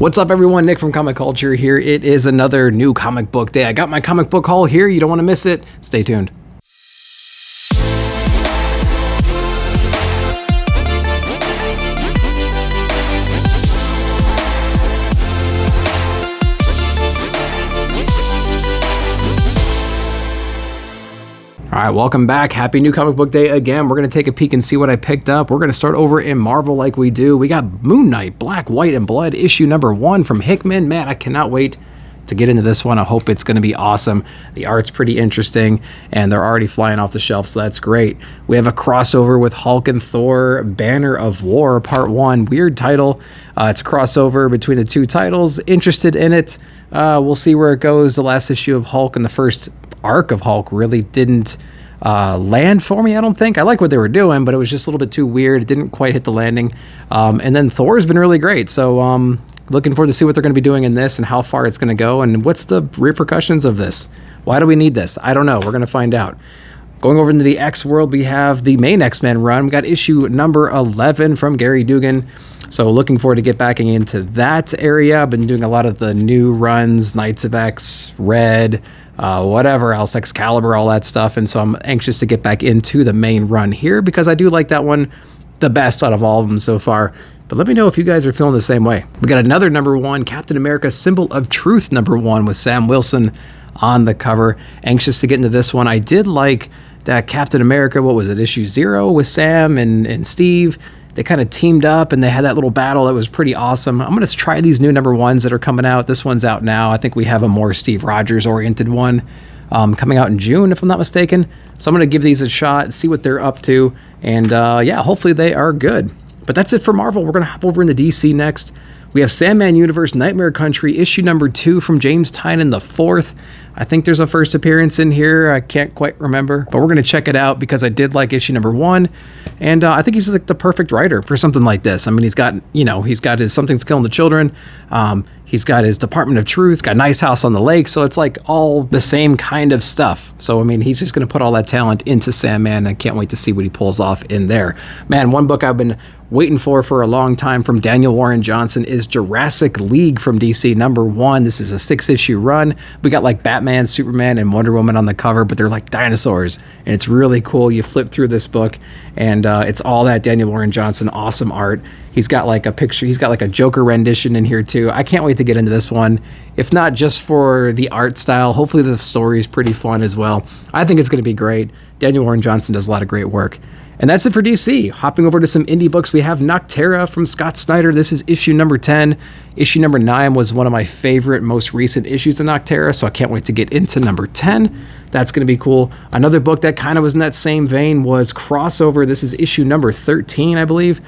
What's up, everyone? Nick from Comic Culture here. It is another new comic book day. I got my comic book haul here. You don't want to miss it. Stay tuned. All right, welcome back. Happy new comic book day again. We're going to take a peek and see what I picked up. We're going to start over in Marvel like we do. We got Moon Knight, Black, White, and Blood, issue number 1 from Hickman. Man, I cannot wait to get into this one. I hope it's going to be awesome. The art's pretty interesting, and they're already flying off the shelf, so that's great. We have a crossover with Hulk and Thor, Banner of War, Part 1. Weird title. It's a crossover between the two titles. Interested in it. We'll see where it goes. The last issue of Hulk and the first arc of Hulk really didn't land for me, I don't think. I like what they were doing, but it was just a little bit too weird. It didn't quite hit the landing. And then Thor's been really great. So looking forward to see what they're going to be doing in this and how far it's going to go and what's the repercussions of this. Why do we need this? I don't know. We're going to find out. Going over into the X world, we have the main X-Men run. We got issue number 11 from Gary Dugan. So looking forward to get back into that area. I've been doing a lot of the new runs, Knights of X, Red, whatever else, Excalibur, all that stuff. And so I'm anxious to get back into the main run here because I do like that one the best out of all of them so far. But let me know if you guys are feeling the same way. We got another number 1, Captain America Symbol of Truth number 1 with Sam Wilson on the cover. Anxious to get into this one. I did like that Captain America, what was it, issue 0 with Sam and Steve. They kind of teamed up and they had that little battle that was pretty awesome. I'm going to try these new number 1s that are coming out. This one's out now. I think we have a more Steve Rogers oriented one coming out in June, if I'm not mistaken. So I'm going to give these a shot, see what they're up to. And yeah, hopefully they are good. But that's it for Marvel. We're going to hop over into DC next. We have Sandman Universe Nightmare Country, issue number 2 from James Tynion the 4th. I think there's a first appearance in here. I can't quite remember, but we're going to check it out because I did like issue number 1. And I think he's like the perfect writer for something like this. I mean, he's got his Something's Killing the Children. He's got his Department of Truth, got Nice House on the Lake. So it's like all the same kind of stuff. So, I mean, he's just going to put all that talent into Sandman. I can't wait to see what he pulls off in there. Man, one book I've been waiting for a long time from Daniel Warren Johnson is Jurassic League from DC number 1. This is a 6-issue run. We got like Batman, Superman, and Wonder Woman on the cover, but they're like dinosaurs. And it's really cool. You flip through this book and it's all that Daniel Warren Johnson awesome art. He's got like a picture. He's got like a Joker rendition in here too. I can't wait to get into this one. If not just for the art style, hopefully the story is pretty fun as well. I think it's going to be great. Daniel Warren Johnson does a lot of great work. And that's it for DC. Hopping over to some indie books, we have Noctera from Scott Snyder. This is issue number 10. Issue number 9 was one of my favorite, most recent issues of Noctera, so I can't wait to get into number 10. That's going to be cool. Another book that kind of was in that same vein was Crossover. This is issue number 13, I believe.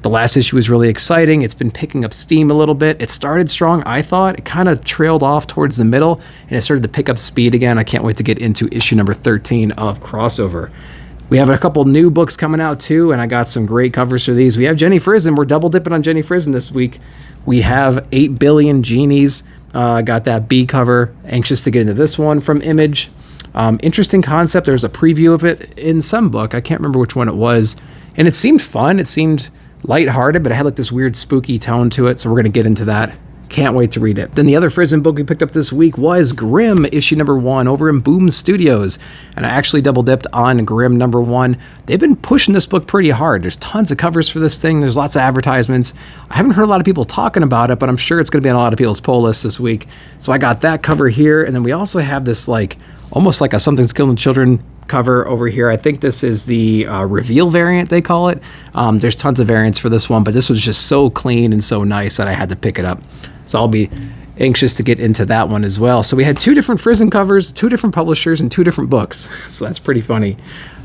The last issue was really exciting. It's been picking up steam a little bit. It started strong, I thought. It kind of trailed off towards the middle, and it started to pick up speed again. I can't wait to get into issue number 13 of Crossover. We have a couple new books coming out too, and I got some great covers for these. We have Jenny Frison. We're double dipping on Jenny Frison this week. We have 8 Billion Genies. Got that B cover. Anxious to get into this one from Image. Interesting concept. There's a preview of it in some book. I can't remember which one it was. And it seemed fun. It seemed lighthearted, but it had like this weird spooky tone to it. So we're going to get into that. Can't wait to read it. Then the other Frison book we picked up this week was Grimm, issue number 1 over in Boom Studios. And I actually double dipped on Grimm number 1. They've been pushing this book pretty hard. There's tons of covers for this thing. There's lots of advertisements. I haven't heard a lot of people talking about it, but I'm sure it's going to be on a lot of people's pull lists this week. So I got that cover here. And then we also have this like almost like a Something's Killing Children cover over here. I think this is the reveal variant, they call it. There's tons of variants for this one, but this was just so clean and so nice that I had to pick it up. So I'll be anxious to get into that one as well. So we had 2 different Frison covers, 2 different publishers, and 2 different books. So that's pretty funny.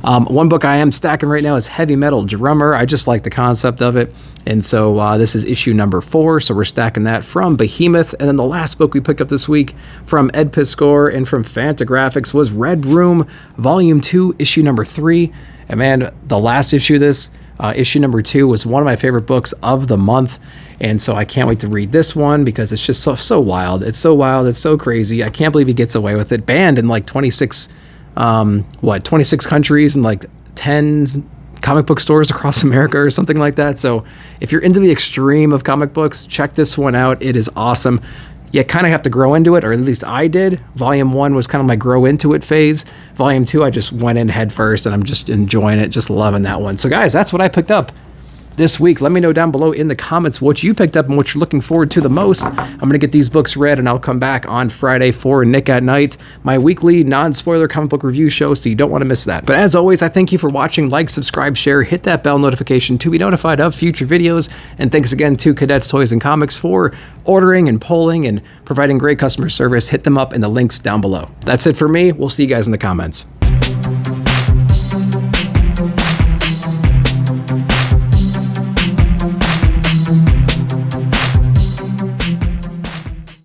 One book I am stacking right now is Heavy Metal Drummer. I just like the concept of it. And so this is issue number 4. So we're stacking that from Behemoth. And then the last book we picked up this week from Ed Piscor and from Fantagraphics was Red Room, Volume 2, issue number 3. And man, the last issue of this, issue number 2, was one of my favorite books of the month. And so I can't wait to read this one because it's just so wild. It's so wild. It's so crazy. I can't believe he gets away with it. Banned in like 26 countries and like 10 comic book stores across America or something like that. So if you're into the extreme of comic books, check this one out. It is awesome. You kind of have to grow into it, or at least I did. Volume 1 was kind of my grow into it phase. Volume 2, I just went in head first, and I'm just enjoying it, just loving that one. So guys, that's what I picked up this week. Let me know down below in the comments what you picked up and what you're looking forward to the most. I'm going to get these books read, and I'll come back on Friday for Nick at Night, my weekly non-spoiler comic book review show, so you don't want to miss that. But as always, I thank you for watching. Like, subscribe, share, hit that bell notification to be notified of future videos. And thanks again to Cadets Toys and Comics for ordering and polling and providing great customer service. Hit them up in the links down below. That's it for me. We'll see you guys in the comments.